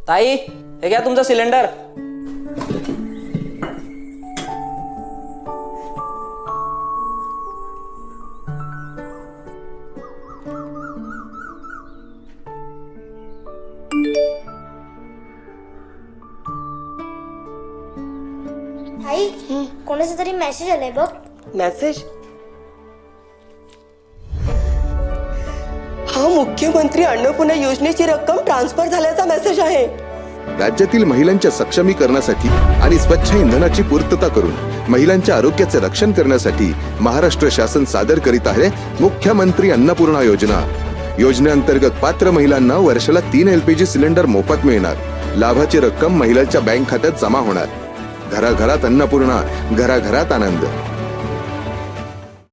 ताई, हे घ्या तुमचा सिलेंडर. आई, कोणाचा तरी मेसेज आलाय बघ. मेसेज? हा मुख्यमंत्री अन्नपूर्णा योजनेची रक्कम ट्रान्सफर झाल्याचा मेसेज आहे. राज्यातील महिलांच्या सक्षमीकरणासाठी आणि स्वच्छ इंधनाची पूर्तता करून महिलांच्या आरोग्याचे रक्षण करण्यासाठी महाराष्ट्र शासन सादर करीत आहे मुख्यमंत्री अन्नपूर्णा योजना. योजनेअंतर्गत पात्र महिलांना वर्षाला 3 LPG सिलेंडर मोफत मिळणार. लाभाची रक्कम महिलांच्या बँक खात्यात जमा होणार. घराघरात अन्नपूर्णा, घराघरात आनंद.